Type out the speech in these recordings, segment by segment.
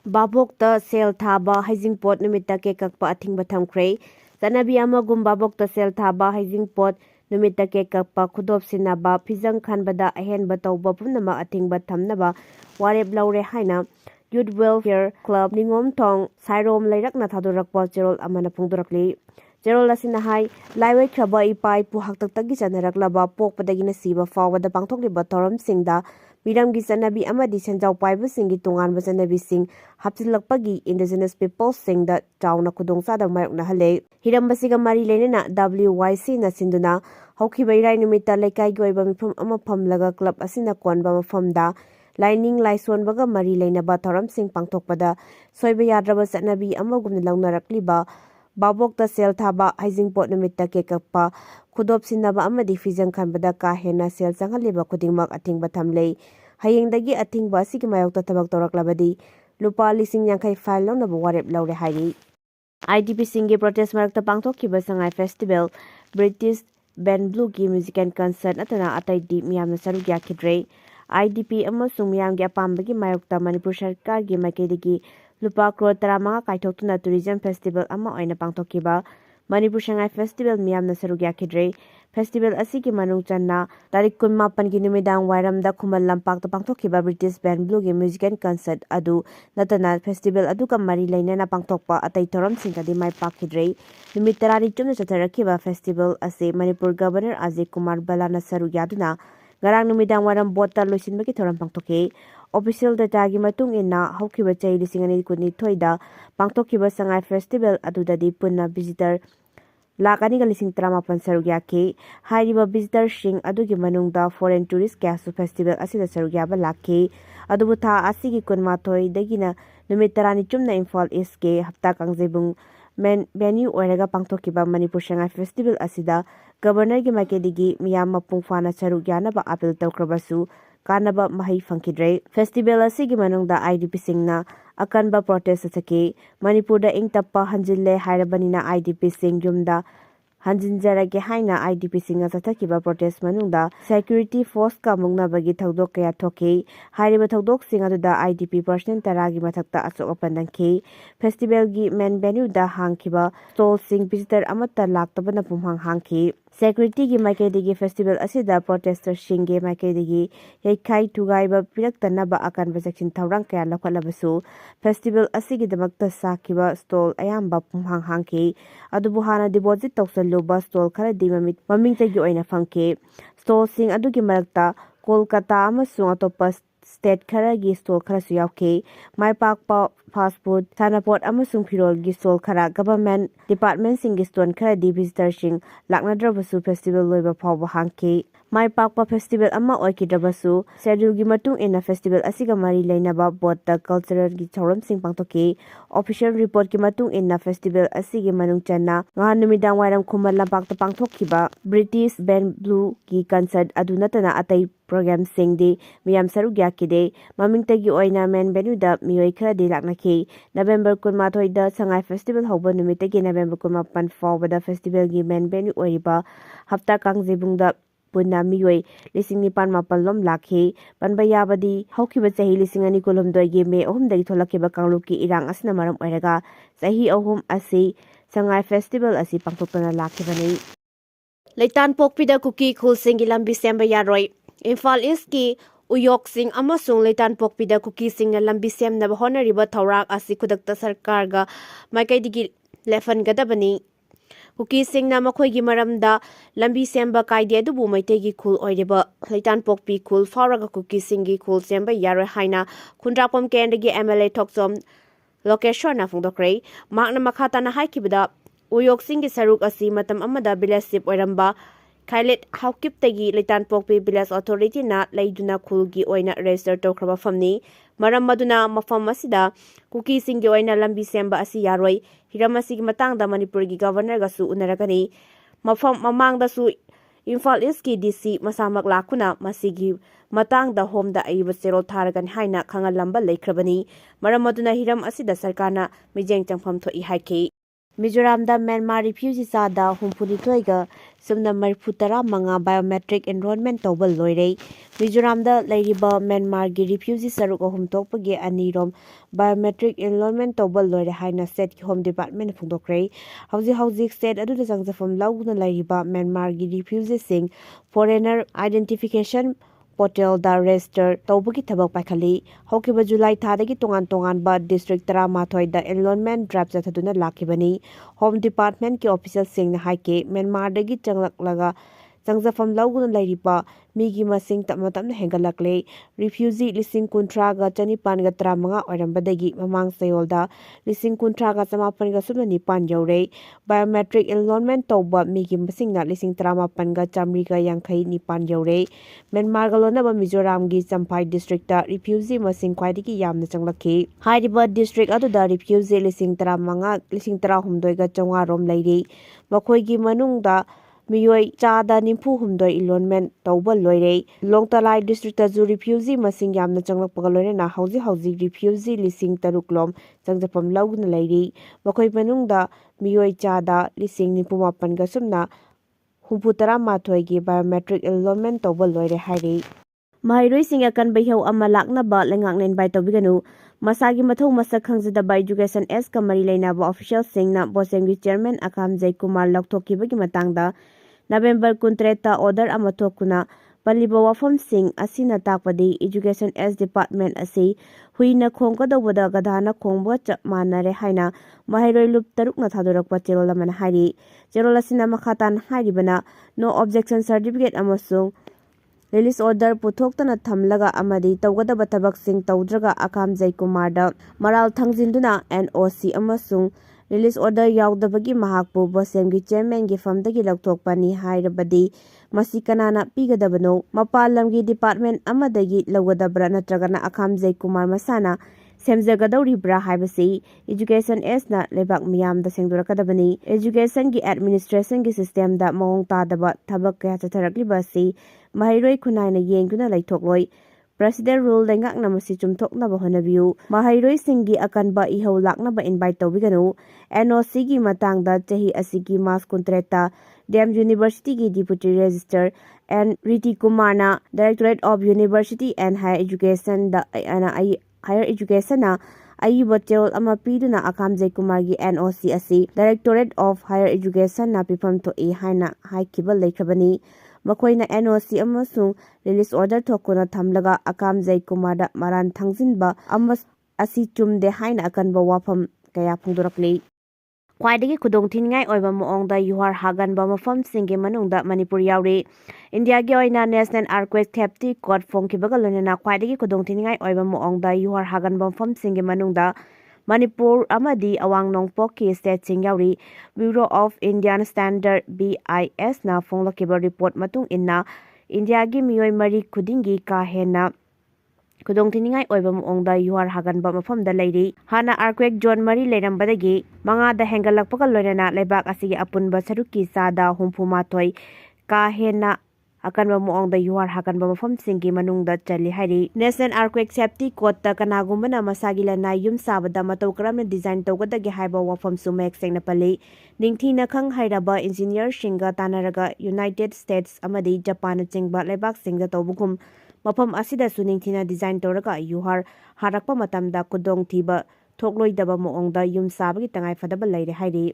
Bhabokta sel Thaba Heijingpotta numitta ke Kakpa Athingba thamkhre. Chanabi amagum Bhabokta sel Thaba Heijingpotta numitta ke Kakpa khudop sinaba phijang khanbada ahenba tawba pumnama Athingba thamnaba warep laure haina Youth Welfare Club Ningom Thong Sairom Leirakna Thadorakpa Cherol amana phungdorakli. Cherol asina hai laiwai khaba ipai pu haktaktagi chanaraklaba pokpadagina siba fawada pangthokliba thoram singda Miramgi Chanabi amadi senjau paiba singi tungan chanabi sing hapsilakpagi indigenous people singda chauna khudongchada mayokna hale hiram basiga mari lenena WYC na sinduna haukibai rai numita lekai goiba mifam ama phamlaga club asina konba mafamda lining laison baga mari leinaba thoram sing pangthokpada soiba yadraba chanabi amagumna laungnarakliba Bhabokta sel Thaba Heijingpotta numitta ke Kakpa khudop sinaba amadi fijang khanbada ka hena sel changhaliba khudingmak Athingba thamlei hayengdagi Athingba asigi mayokta thabak toraklabadi lupa lising yankai file launaba warep laure hairi IDP Singgi protest marakta pangthokkiba Sangai festival British band blue gi music and concert atana ataidi miyamna saruk yakidre IDP amasung miyamgi apambagi mayokta Manipur sarkar gi maikaidagi lupa crore 15 kaithoktuna tourism festival ama oina pangthokkiba Manipur Sangai festival miyamna saruk yakidre festival asigi manung channa tarik 18 gi numidang wairamda khumal lampakta pangthokkiba British band blue gi music and concert adu natana festival adu ka mari leinana pangthokpa atai thoram singadi mai pakhidre numit 30 chumna chatharakhiba festival ase Manipur governor Ajay Kumar Balana saruk yaduna garang numidang waram bota loisinbagi thoram pangthoke official data gi matung inna haukiba chai lisingani kunni thoida pangthokiba Sangai festival adudadi punna visitor lakani ga lising 38 saruk yake hairiba visitor sing adugi manungda foreign tourist kasu festival asida saruk yaba lakhe adubu tha asigi kunma thoi dagina numit 30 chumna Imphal East ke hapta kangjebung men venue oiraga pangthokiba Manipur Sangai festival asida governor gi makedigi miyam mapung fana saruk yanaba appeal tawkrabasu kanaba mahai fangkidre festival asigi manungda IDP singna akanba protest asake Manipurda ingtappa hanjille hairabanina IDP sing yumda hanjinjarage haina IDP singa chathakiba protest manungda security force ka mungnabagi thogdok kaya thoke hairiba thogdok singa duda IDP person taragi mathakta achok apandangke festival gi main venue da hangkiba stall sing visitor amata laktabana pumhang hangki security gi maikaidigi festival asida protester singge maikaidigi yaikai tugaiba piraktanaba akan bajaksin thaurang kaya lakhalabasu festival asigi damakta sakiba stall ayamba pumhang hangki adubu hana deposit tawsalluba stall khara di maming tagi oina fangke stall sing adugi marakta Kolkata amasung atopa state khara gi stall khara su yauke mai pakpa fast food sanapot amasung firol gi stall khara government department sing gi stone khara di visitor sing laknadrabasu festival loiba phawba hangke mai pakpa festival ama oikidrabasu schedule gi matung ina festival asiga mari leinaba both the cultural gi choram sing pangtoke official report gi matung ina festival asigi manung channa nga numidang wairam khumal lampakta pangthokkiba British band blue gi concert adunatana atai program singdi miyam saruk yakide mamingtagi oina men venue da miyoi khara di laknakhe November 18 da Sangai festival hoba numitagi November 18 fawbada festival gi men venue oiba hafta kangjebung da punna miyoi lising nipan mapal lom lakhe panba yabadi haukiba chahi lising ani kolom doi gi me ohum dagi tholakiba kangluki irang asna maram oiraga chahi ohum asi Sangai festival asi pangthokna lakhibani leitan pokpida Kuki khul singi lambi semba yaroi Imphal East ki uyok sing amasung leitan pokpida Kuki singna lambi semnaba honariba thaurak asi khudakta sarkar ga maikaidigi lefan gadabani Kuki singna makhoigi maramda lambi semba kaide adubu maitegi khul oiriba leitan pokpi khul fawraga Kuki singi khul semba yaroi haina khundrapom kendagi MLA thoksom lokeshona phungdokre makna makhata na haikibada uyok singi saruk asi matam amada village oiramba Khailet Haukip tagi leitan pokpi village authority na leiduna khulgi oina register tawkraba famni maram maduna mafam asida Kuki singi oina lambi semba asi yaroi hiram asigi matangda Manipur gi governor ga su unaragani mafam mamangda su Imphal East ki DC masamak lakuna masigi matangda homda aiba zero tharagan haina khangal lamba leikrabani maram maduna hiram asida sarkana mijeng changpham thoi haike ꯃꯤꯖꯣꯔꯥꯝꯗ Myanmar refugee ꯆꯥꯗ 62ꯒ ꯁꯨꯞꯅ 35 biometric enrolment ꯇꯧꯕ ꯂꯣꯏꯔꯦ꯫ ꯃꯤꯖꯣꯔꯥꯝꯗ ꯂꯩꯔꯤꯕ ꯃ꯭ꯌꯥꯟꯃꯥꯔꯒꯤ refugee ꯁꯔꯨꯛ 3 ꯊꯣꯛꯄꯒꯤ 2ꯔꯣꯝ biometric enrolment ꯇꯧꯕ ꯂꯣꯏꯔꯦ ꯍꯥꯏꯅ ꯁ꯭ꯇꯦꯠꯀꯤ ꯍꯣꯝ ꯗꯤꯄꯥꯔꯠꯃꯦꯟꯠꯅ ꯐꯣꯡꯗꯣꯛꯈ꯭ꯔꯦ꯫ ꯍꯧꯖꯤꯛ ꯁ꯭ꯇꯦꯠ ꯑꯗꯨꯗ ꯆꯪꯖꯐꯝ ꯂꯧꯗꯨꯅ ꯂꯩꯔꯤꯕ ꯃ꯭ꯌꯥꯟꯃꯥꯔꯒꯤ ꯔꯤꯐ꯭ꯌꯨꯖꯤꯁꯤꯡ ꯐꯣꯔꯦꯅꯔ ꯑꯥꯏꯗꯦꯟꯇꯤꯐꯤꯀꯦꯁꯟ ꯄꯣꯔꯇꯦꯜꯗ ꯔꯦꯖꯤꯁꯇꯔ ꯇꯧꯕꯒꯤ ꯊꯕꯛ ꯄꯥꯏꯈꯠꯂꯤ꯫ ꯍꯧꯈꯤꯕ ꯖꯨꯂꯥꯏ ꯊꯥꯗꯒꯤ ꯇꯣꯉꯥꯟꯕ ꯗꯤꯁꯇ꯭ꯔꯤꯛ 13ꯗ ꯑꯦꯟꯔꯣꯜꯃꯦꯟꯠ ꯗ꯭ꯔꯥꯏꯚ ꯆꯠꯊꯗꯨꯅ ꯂꯥꯛꯈꯤꯕꯅꯤ꯫ ꯍꯣꯝ ꯗꯤꯄꯥꯔꯠꯃꯦꯟꯠꯀꯤ ꯑꯣꯐꯤꯁꯤꯌꯦꯜꯁꯤꯡꯅ ꯍꯥꯏꯈꯤ ꯃ꯭ꯌꯥꯟꯃꯥꯔꯗꯒꯤ ꯆꯪꯂꯛꯂꯒ ꯆꯪꯖꯐꯝ ꯂꯧꯗꯨꯅ ꯂꯩꯔꯤꯕ ꯃꯤꯒꯤ ꯃꯁꯤꯡ ꯇꯞꯅ ꯍꯦꯟꯒꯠꯂꯛꯂꯦ꯫ ꯔꯤꯐ꯭ꯌꯨꯖꯤ 30,935 ꯑꯣꯏꯔꯝꯕꯗꯒꯤ ꯃꯃꯥꯡ ꯆꯌꯣꯜꯗ 30,909 ꯌꯧꯔꯦ꯫ ꯕꯥꯏꯑꯣꯃꯦꯇ꯭ꯔꯤꯛ ꯑꯦꯟꯔꯣꯜꯃꯦꯟꯠ ꯇꯧꯕ ꯃꯤꯒꯤ ꯃꯁꯤꯡꯅ 19,159 ꯌꯧꯔꯦ꯫ ꯃ꯭ꯌꯥꯟꯃꯥꯔꯒ ꯂꯣꯟꯅꯕ ꯃꯤꯖꯣꯔꯥꯝꯒꯤ ꯆꯝꯐꯥꯏ ꯗꯤꯁꯇ꯭ꯔꯤꯛꯇ ꯔꯤꯐ꯭ꯌꯨꯖꯤ ꯃꯁꯤꯡ ꯈ꯭ꯋꯥꯏꯗꯒꯤ ꯌꯥꯝꯅ ꯆꯪꯂꯛꯈꯤ꯫ ꯍꯥꯏꯔꯤꯕ ꯗꯤꯁꯇ꯭ꯔꯤꯛ ꯑꯗꯨꯗ ꯔꯤꯐ꯭ꯌꯨꯖꯤ 18,900 ꯔꯣꯝ ꯂꯩꯔꯤ꯫ ꯃꯈꯣꯏꯒꯤ ꯃꯅꯨꯡꯗ ꯃꯤꯑꯣꯏ ꯆꯥꯗ 94 ꯑꯦꯟꯔꯣꯜꯃꯦꯟꯠ ꯇꯧꯕ ꯂꯣꯏꯔꯦ꯫ ꯂꯣꯡꯇꯂꯥꯏ ꯗꯤꯁꯇ꯭ꯔꯤꯛꯇꯁꯨ ꯔꯤꯐ꯭ꯌꯨꯖꯤ ꯃꯁꯤꯡ ꯌꯥꯝꯅ ꯆꯪꯂꯛꯄꯒ ꯂꯣꯏꯅꯅ ꯍꯧꯖꯤꯛ ꯔꯤꯐ꯭ꯌꯨꯖꯤ 6,000 ꯆꯪꯖꯐꯝ ꯂꯧꯗꯨꯅ ꯂꯩꯔꯤ꯫ ꯃꯈꯣꯏ ꯃꯅꯨꯡꯗ ꯃꯤꯑꯣꯏ ꯆꯥꯗ 97,000 ꯁꯨꯞꯅ 111ꯒꯤ ꯕꯥꯏꯑꯣꯃꯦꯇ꯭ꯔꯤꯛ ꯑꯦꯟꯔꯣꯜꯃꯦꯟꯠ ꯇꯧꯕ ꯂꯣꯏꯔꯦ ꯍꯥꯏꯔꯤ꯫ ꯃꯍꯩꯔꯣꯏꯁꯤꯡ ꯑꯀꯟꯕ ꯏꯍꯧ ꯑꯃ ꯂꯥꯛꯅꯕ ꯂꯩꯉꯥꯛꯅ ꯏꯟꯚꯥꯏꯠ ꯇꯧꯕꯤꯒꯅꯨ꯫ ꯃꯁꯥꯒꯤ ꯃꯊꯧ ꯃꯁꯛ ꯈꯪꯖꯗꯕ ꯏꯖꯨꯀꯦꯁꯟ ꯑꯦꯁꯀ ꯃꯔꯤ ꯂꯩꯅꯕ ꯑꯣꯐꯤꯁꯤꯌꯦꯜꯁꯤꯡꯅ ꯕꯣꯁꯦꯝꯒꯤ ꯆꯦꯌꯔꯃꯦꯟ ꯑꯈꯥꯝꯖꯩꯀꯨꯃꯥꯔ ꯂꯧꯊꯣꯛꯈꯤꯕꯒꯤ ꯃꯇꯥꯡꯗ ꯅꯕꯦꯝꯕꯔ 23ꯇ ꯑꯣꯔꯗꯔ ꯑꯃ ꯊꯣꯛꯇꯨꯅ ꯄꯜꯂꯤꯕ ꯋꯥꯐꯝꯁꯤꯡ ꯑꯁꯤꯅ ꯇꯥꯛꯄꯗꯤ ꯏꯖꯨꯀꯦꯁꯟ ꯑꯦꯁ ꯗꯤꯄꯥꯔꯠꯃꯦꯟꯠ ꯑꯁꯤ ꯍꯨꯏꯅ ꯈꯣꯡꯒꯗꯧꯕꯗ ꯒꯙꯥꯅ ꯈꯣꯡꯕꯒ ꯆꯞ ꯃꯥꯟꯅꯔꯦ ꯍꯥꯏꯅ ꯃꯍꯩꯔꯣꯏ ꯂꯨꯞ 6ꯅ ꯊꯥꯗꯣꯔꯛꯄ ꯆꯦꯔꯣꯜ ꯑꯃꯅ ꯍꯥꯏꯔꯤ꯫ ꯆꯦꯔꯣꯜ ꯑꯁꯤꯅ ꯃꯈꯥ ꯇꯥꯅ ꯍꯥꯏꯔꯤꯕꯅ ꯅꯣ ꯑꯣꯕꯖꯦꯛꯁꯟ ꯁꯔꯇꯤꯐꯤꯀꯦꯠ ꯑꯃꯁꯨꯡ ꯔꯤꯂꯤꯖ ꯑꯣꯔꯗꯔ ꯄꯨꯊꯣꯛꯇꯅ ꯊꯝꯂꯒ ꯑꯃꯗꯤ ꯇꯧꯒꯗꯕ ꯊꯕꯛꯁꯤꯡ ꯇꯧꯗ꯭ꯔꯒ ꯑꯈꯥꯝꯖꯩꯀꯨꯃꯥꯔꯗ ꯃꯔꯥꯜ ꯊꯥꯡꯖꯤꯟꯗꯨꯅ NOC ꯑꯃꯁꯨꯡ ꯔꯤꯂꯤꯖ ꯑꯣꯔꯗꯔ ꯌꯥꯎꯗꯕꯒꯤ ꯃꯍꯥꯛꯄꯨ ꯕꯣꯁꯦꯝꯒꯤ ꯆꯦꯌꯔꯃꯦꯟꯒꯤ ꯐꯝꯗꯒꯤ ꯂꯧꯊꯣꯛꯄꯅꯤ ꯍꯥꯏꯔꯕꯗꯤ ꯃꯁꯤ ꯀꯅꯥꯅ ꯄꯤꯒꯗꯕꯅꯣ? ꯃꯄꯥꯟ ꯂꯝꯒꯤ ꯗꯤꯄꯥꯔꯠꯃꯦꯟꯠ ꯑꯃꯗꯒꯤ ꯂꯧꯒꯗꯕ꯭ꯔꯥ ꯅꯠꯇ꯭ꯔꯒꯅ ꯑꯈꯥꯝꯖꯩꯀꯨꯃꯥꯔ ꯃꯁꯥꯅ ꯁꯦꯝꯖꯒꯗꯧꯔꯤꯕ꯭ꯔꯥ ꯍꯥꯏꯕꯁꯤ ꯏꯖꯨꯀꯦꯁꯟ ꯑꯦꯁꯅ ꯂꯩꯕꯥꯛ ꯃꯤꯌꯥꯝꯗ ꯁꯦꯡꯗꯣꯔꯛꯀꯗꯕꯅꯤ꯫ ꯑꯦꯖꯨꯀꯦꯁꯟꯒꯤ ꯑꯦꯗꯃꯤꯅꯤꯁꯇ꯭ꯔꯦꯁꯟꯒꯤ ꯁꯤꯁꯇꯦꯝꯗ ꯃꯑꯣꯡ ꯇꯥꯗꯕ ꯊꯕꯛ ꯀꯌꯥ ꯆꯠꯊꯔꯛꯂꯤꯕ ꯑꯁꯤ ꯃꯍꯩꯔꯣꯏ ꯈꯨꯟꯅꯥꯏꯅ ꯌꯦꯡꯗꯨꯅ ꯂꯩꯊꯣꯛꯂꯣꯏ꯫ ꯄ꯭ꯔꯁꯤꯗꯦꯟꯠ ꯔꯨꯜ ꯂꯩꯉꯥꯛꯅ ꯃꯁꯤ ꯆꯨꯝꯊꯣꯛꯅꯕ ꯍꯣꯠꯅꯕꯤꯌꯨ꯫ ꯃꯍꯩꯔꯣꯏꯁꯤꯡꯒꯤ ꯑꯀꯟꯕ ꯏꯍꯧ ꯂꯥꯛꯅꯕ ꯏꯟꯚꯥꯏꯠ ꯇꯧꯕꯤꯒꯅꯨ꯫ NOCꯒꯤ ꯃꯇꯥꯡꯗ ꯆꯍꯤ ꯑꯁꯤꯒꯤ ꯃꯥꯔꯆ 23ꯇ ꯗꯦꯝ ꯌꯨꯅꯤꯚꯔꯁꯤꯇꯤꯒꯤ ꯗꯤꯄꯨꯇꯤ ꯔꯦꯖꯤꯁꯇ꯭ꯔꯥꯔ N. ꯔꯤꯇꯤꯀꯨꯃꯥꯔꯅ directorate of university and higher ꯏꯖꯨꯀꯦꯁꯟꯅ ꯑꯏꯕ ꯆꯦꯔꯣꯜ ꯑꯃ ꯄꯤꯗꯨꯅ ꯑꯈꯥꯝꯖꯩꯀꯨꯃꯥꯔꯒꯤ NOC ꯑꯁꯤ ꯗꯥꯏꯔꯦꯛꯇꯣꯔꯦꯠ ꯑꯣꯐ ꯍꯥꯌꯔ ꯏꯖꯨꯀꯦꯁꯟꯅ ꯄꯤꯐꯝ ꯊꯣꯛꯏ ꯍꯥꯏꯅ ꯍꯥꯏꯈꯤꯕ ꯂꯩꯈ꯭ꯔꯕꯅꯤ꯫ ꯃꯈꯣꯏꯅ NOC ꯑꯃꯁꯨꯡ ꯔꯤꯂꯤꯖ ꯑꯣꯔꯗꯔ ꯊꯣꯛꯇꯨꯅ ꯊꯝꯂꯒ ꯑꯈꯥꯝꯖꯩꯀꯨꯃꯥꯔꯗ ꯃꯔꯥꯜ ꯊꯥꯡꯖꯤꯟꯕ ꯑꯁꯤ ꯆꯨꯝꯗꯦ ꯍꯥꯏꯅ ꯑꯀꯟꯕ ꯋꯥꯐꯝ ꯀꯌꯥ ꯐꯣꯡꯗꯣꯔꯛꯂꯤ꯫ ꯈ꯭ꯋꯥꯏꯗꯒꯤ ꯈꯨꯗꯣꯡꯊꯤꯅꯤꯡꯉꯥꯏ ꯑꯣꯏꯕ ꯃꯑꯣꯡꯗ ꯌꯨꯍꯥꯔ ꯍꯥꯒꯟꯕ ꯃꯐꯝꯁꯤꯡꯒꯤ ꯃꯅꯨꯡꯗ ꯃꯅꯤꯄꯨꯔ ꯌꯥꯎꯔꯤ꯫ ꯏꯟꯗꯤꯌꯥꯒꯤ ꯑꯣꯏꯅ ꯅꯦꯁꯅꯦꯜ ꯑꯥꯔꯊꯀ꯭ꯋꯦꯛ ꯁꯦꯐꯇꯤ ꯀꯣꯗ ꯐꯣꯡꯈꯤꯕꯒ ꯂꯣꯏꯅꯅ ꯈ꯭ꯋꯥꯏꯗꯒꯤ ꯈꯨꯗꯣꯡꯊꯤꯅꯤꯡꯉꯥꯏ ꯑꯣꯏꯕ ꯃꯑꯣꯡꯗ ꯌꯨꯍꯥꯔ ꯍꯥꯒꯟꯕ ꯃꯐꯝꯁꯤꯡꯒꯤ ꯃꯅꯨꯡꯗ ꯃꯅꯤꯄꯨꯔ ꯑꯃꯗꯤ ꯑꯋꯥꯡ ꯅꯣꯡꯄꯣꯛꯀꯤ ꯁ꯭ꯇꯦꯠꯁꯤꯡ ꯌꯥꯎꯔꯤ꯫ ꯕ꯭ꯌꯨꯔꯣ ꯑꯣꯐ ꯏꯟꯗꯤꯌꯟ ꯁ꯭ꯇꯦꯟꯗꯔꯗ (BIS)ꯅ ꯐꯣꯡꯂꯛꯈꯤꯕ ꯔꯤꯄꯣꯔꯠ ꯃꯇꯨꯡ ꯏꯟꯅ ꯏꯟꯗꯤꯌꯥꯒꯤ ꯃꯤꯑꯣꯏ 4 ꯈꯨꯗꯤꯡꯒꯤ ꯀꯥ ꯍꯦꯟꯅ ꯈꯨꯗꯣꯡꯊꯤꯅꯤꯡꯉꯥꯏ ꯑꯣꯏꯕ ꯃꯑꯣꯡꯗ ꯌꯨꯍꯥꯔ ꯍꯥꯒꯟꯕ ꯃꯐꯝꯗ ꯂꯩꯔꯤ꯫ ꯍꯥꯟꯅ ꯑꯥꯔꯊꯀ꯭ꯋꯦꯛ ꯖꯣꯟ 4 ꯂꯩꯔꯝꯕꯗꯒꯤ 5ꯗ ꯍꯦꯟꯒꯠꯂꯛꯄꯒ ꯂꯣꯏꯅꯅ ꯂꯩꯕꯥꯛ ꯑꯁꯤꯒꯤ ꯑꯄꯨꯟꯕ ꯁꯔꯨꯛꯀꯤ ꯆꯥꯗ 64 ꯀꯥ ꯍꯦꯟꯅ ꯑꯀꯟꯕ ꯃꯑꯣꯡꯗ ꯌꯨꯍꯥꯔ ꯍꯥꯒꯟꯕ ꯃꯐꯝꯁꯤꯡꯒꯤ ꯃꯅꯨꯡꯗ ꯆꯜꯂꯤ ꯍꯥꯏꯔꯤ꯫ ꯅꯦꯁꯅꯦꯜ ꯑꯥꯔꯊꯀ꯭ꯋꯦꯛ ꯁꯦꯐꯇꯤ ꯀꯣꯗꯇ ꯀꯅꯥꯒꯨꯝꯕꯅ ꯃꯁꯥꯒꯤ ꯂꯅꯥꯏ ꯌꯨꯝ ꯁꯥꯕꯗ ꯃꯇꯧ ꯀꯔꯝꯅ ꯗꯤꯖꯥꯏꯟ ꯇꯧꯒꯗꯒꯦ ꯍꯥꯏꯕ ꯋꯥꯐꯝꯁꯨ ꯃꯌꯦꯛ ꯁꯦꯡꯅ ꯄꯜꯂꯤ꯫ ꯅꯤꯡꯊꯤꯅ ꯈꯪ-ꯍꯩꯔꯕ ꯏꯟꯖꯤꯅꯤꯌꯔꯁꯤꯡꯒ ꯇꯥꯟꯅꯔꯒ ꯌꯨꯅꯥꯏꯇꯦꯗ ꯁ꯭ꯇꯦꯠꯁ ꯑꯃꯗꯤ ꯖꯄꯥꯟꯅꯆꯤꯡꯕ ꯂꯩꯕꯥꯛꯁꯤꯡꯗ ꯇꯧꯕꯒꯨꯝ ꯃꯐꯝ ꯑꯁꯤꯗꯁꯨ ꯅꯤꯡꯊꯤꯅ ꯗꯤꯖꯥꯏꯟ ꯇꯧꯔꯒ ꯌꯨꯍꯥꯔ ꯍꯥꯔꯛꯄ ꯃꯇꯝꯗ ꯈꯨꯗꯣꯡꯊꯤꯕ ꯊꯣꯛꯂꯣꯏꯗꯕ ꯃꯑꯣꯡꯗ ꯌꯨꯝ ꯁꯥꯕꯒꯤ ꯇꯉꯥꯏꯐꯗꯕ ꯂꯩꯔꯦ ꯍꯥꯏꯔꯤ꯫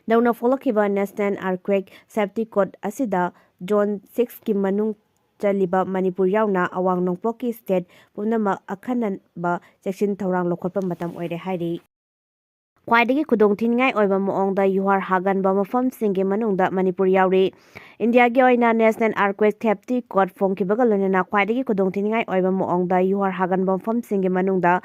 ꯅꯧꯅ ꯐꯣꯡꯂꯛꯈꯤꯕ ꯅꯦꯁꯅꯦꯜ ꯑꯥꯔꯊꯀ꯭ꯋꯦꯛ ꯁꯦꯐꯇꯤ ꯀꯣꯗ ꯑꯁꯤꯗ ꯖꯣꯟ 6ꯀꯤ ꯃꯅꯨꯡ ꯆꯜꯂꯤꯕ ꯃꯅꯤꯄꯨꯔ ꯌꯥꯎꯅ ꯑꯋꯥꯡ ꯅꯣꯡꯄꯣꯛꯀꯤ ꯁ꯭ꯇꯦꯠ ꯄꯨꯝꯅꯃꯛ ꯑꯈꯟꯅꯕ ꯆꯦꯛꯁꯤꯟ ꯊꯧꯔꯥꯡ ꯂꯧꯈꯠꯄ ꯃꯇꯝ ꯑꯣꯏꯔꯦ ꯍꯥꯏꯔꯤ꯫ ꯈ꯭ꯋꯥꯏꯗꯒꯤ ꯈꯨꯗꯣꯡꯊꯤꯅꯤꯡꯉꯥꯏ ꯑꯣꯏꯕ ꯃꯑꯣꯡꯗ ꯌꯨꯍꯥꯔ ꯍꯥꯒꯟꯕ ꯃꯐꯝꯁꯤꯡꯒꯤ ꯃꯅꯨꯡꯗ ꯃꯅꯤꯄꯨꯔ ꯌꯥꯎꯔꯤ꯫ ꯏꯟꯗꯤꯌꯥꯒꯤ ꯑꯣꯏꯅ ꯅꯦꯁꯅꯦꯜ ꯑꯥꯔꯊꯀ꯭ꯋꯦꯛ ꯁꯦꯐꯇꯤ ꯀꯣꯗ ꯐꯣꯡꯈꯤꯕꯒ ꯂꯣꯏꯅꯅ ꯈ꯭ꯋꯥꯏꯗꯒꯤ ꯈꯨꯗꯣꯡꯊꯤꯅꯤꯡꯉꯥꯏ ꯑꯣꯏꯕ ꯃꯑꯣꯡꯗ ꯌꯨꯍꯥꯔ ꯍꯥꯒꯟꯕ ꯃꯐꯝꯁꯤꯡꯒꯤ ꯃꯅꯨꯡꯗ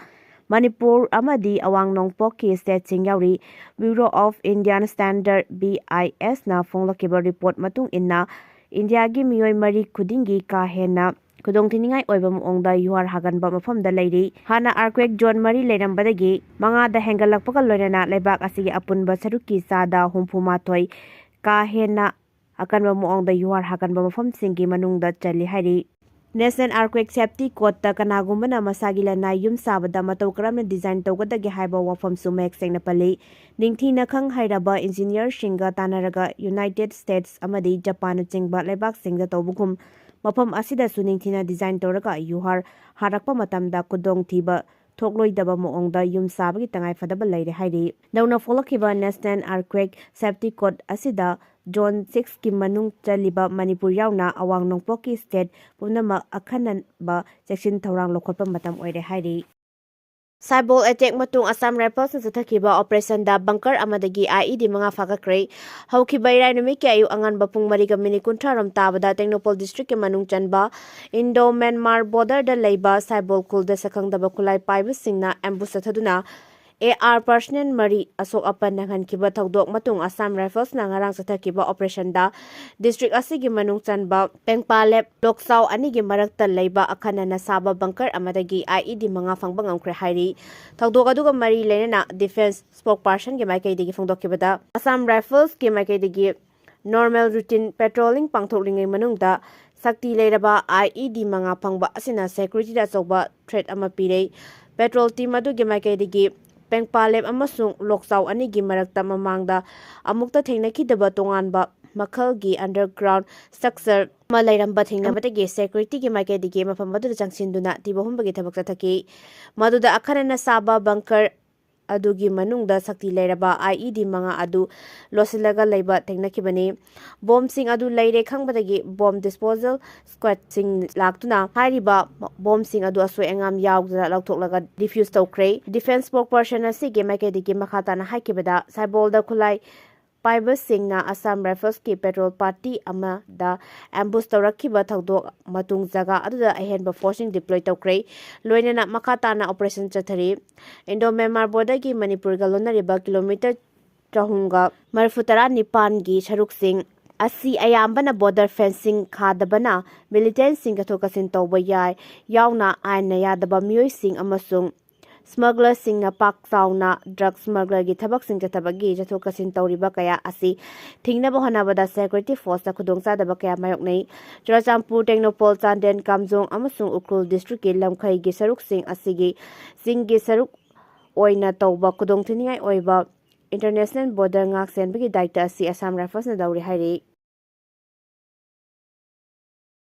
ꯃꯅꯤꯄꯨꯔ ꯑꯃꯗꯤ ꯑꯋꯥꯡ ꯅꯣꯡꯄꯣꯛꯀꯤ ꯁ꯭ꯇꯦꯠꯁꯤꯡ ꯌꯥꯎꯔꯤ꯫ ꯕ꯭ꯌꯨꯔꯣ ꯑꯣꯐ ꯏꯟꯗꯤꯌꯟ ꯁ꯭ꯇꯦꯟꯗꯔꯗ (BIS)ꯅ ꯐꯣꯡꯂꯛꯈꯤꯕ ꯔꯤꯄꯣꯔꯠ ꯃꯇꯨꯡ ꯏꯟꯅ ꯏꯟꯗꯤꯌꯥꯒꯤ ꯃꯤꯑꯣꯏ 4 ꯈꯨꯗꯤꯡꯒꯤ ꯀꯥ ꯍꯦꯟꯅ ꯈꯨꯗꯣꯡꯊꯤꯅꯤꯡꯉꯥꯏ ꯑꯣꯏꯕ ꯃꯑꯣꯡꯗ ꯌꯨꯍꯥꯔ ꯍꯥꯒꯟꯕ ꯃꯐꯝꯗ ꯂꯩꯔꯤ꯫ ꯍꯥꯟꯅ ꯑꯥꯔꯊꯀ꯭ꯋꯦꯛ ꯖꯣꯟ 4 ꯂꯩꯔꯝꯕꯗꯒꯤ 5ꯗ ꯍꯦꯟꯒꯠꯂꯛꯄꯒ ꯂꯣꯏꯅꯅ ꯂꯩꯕꯥꯛ ꯑꯁꯤꯒꯤ ꯑꯄꯨꯟꯕ ꯁꯔꯨꯛꯀꯤ ꯆꯥꯗ 64 ꯀꯥ ꯍꯦꯟꯅ ꯑꯀꯟꯕ ꯃꯑꯣꯡꯗ ꯌꯨꯍꯥꯔ ꯍꯥꯒꯟꯕ ꯃꯐꯝꯁꯤꯡꯒꯤ ꯃꯅꯨꯡꯗ ꯆꯜꯂꯤ ꯍꯥꯏꯔꯤ꯫ National Earthquake Safety Code kanagumbana masagi lanai yum sabada matau karamna design tawgadagi haiba wafamsu mayek sengna pali ningthina khang hairaba engineer shinga tanaraga United States amadi Japan chingba lebak singda tawbugum mafam asida su ningthina design tawraga yuhar harakpa matamda kudong thiba thokloidaba moongda yum sabagi tangai fadaba leire hairi dauna folokiba National Earthquake Safety Code asida Zone 6 ki manung chaliba Manipur yauna awang nongpoki state punama akhanan ba section thorang lokhotpa matam oire hairi Cyber attack matung Assam Rifles na sathakiba operation da bunker amadagi IED mga fakakre haukiba irai numi ki ayu angan bapung mariga mini kuntraram tabada Technopol district ke manung chanba Indo Myanmar border da leiba cyber kul da sakang da bakulai paiba singna ambush sathaduna AR personnel mari asok apan nanghan kiba thawdok matung Assam Rifles na ngarang sathakiba operation da district asigi manung chanba pengpalep loksaw ani gi marakta leiba akhana na saba bunker amadagi IED mga fangbang amkre hairi thawdok aduga mari lenena defense spokesperson gi maikai digi phongdokibada Assam Rifles gi maikai digi normal routine patrolling pangthoklingai manungda sakti leiraba IED mga phangba asina security da chawba threat ama pirei patrol team adu gi maikai digi Pengpalep amasung loksaw anigi marakta mamangda amukta thengnakidaba tonganba makhalgi underground structure malairamba thengnabadagi security gi maikaidigi mafam aduda changsinduna tibahumbagi thabak chathaki maduda akharana saba bunker adugi manungda sakti leiraba IED manga adu losilaga leiba thengnakibani bomb sing adu leire khangbadagi bomb disposal squad sing laktuna hariba bomb sing adu asoi engam yaugda lauthoklaga defuse tawkre defense spokesperson asigi maikaidigi makhatana haikibada cybolda khulai Paiba Singna Assam Rifles ki petrol party ama da ambush tawrakhiba thawdok matung jaga aduda ahenba forcing deploy tawkre loinana makhatana operation chathari Indo Myanmar border ki Manipur ga lonariba kilometer 349 gi saruk sing asi ayambana border fencing khadabana militant sing kathokasin tawba yai yauna aina yadaba miyoi sing amasung Smuggler sing na pak sauna drug smuggler gi thabak sing chathabagi jathokasin tawriba kaya asi thingna bohanabada security force ta khudong sadaba kaya mayok nei Churachampur Technopol Chanden Kamjong amasung Ukrul district ki lamkhai gi saruk sing asigi Singgi saruk oina tawba khudong thiningai oiba international border ngak senbagi daita asi Assam Rifles na dawri hairi